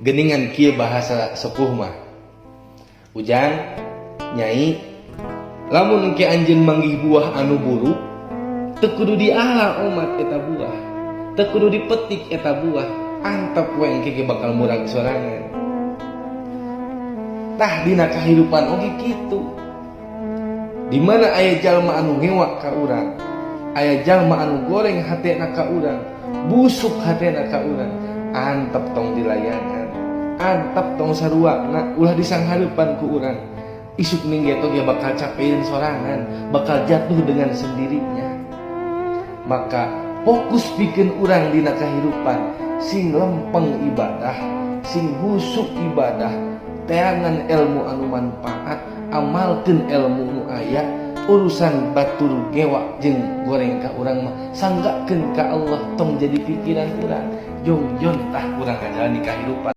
Geningan kieu bahasa sepuh mah. Ujang, Nyai, lamun engke anjeun manggih buah anu buruk, teu kudu diala omat eta buah, teu kudu dipetik eta buah, antep we engke ge bakal murag sorangan. Tah dina kahirupan oge kitu. Di mana aya jalma anu ngewak ka urang, aya jalma anu goreng hatena ka urang, busuk hatena ka urang, antep tong dilayanan, antep tong saruakna ulah disanghareupan ku urang. Isuk ningge ge bakal capein sorangan, bakal jatuh dengan sendirinya. Maka fokus bikin urang dina kahirupan, sing lempeng ibadah, sing busuk ibadah, teangan ilmu anu manfaat, amalkeun ilmu nu aya, urusan batur gewak jeung goreng ka urang mah sanggakeun ka Allah tong jadi pikiran urang. Jong tah urang ka jalan di kahirupan.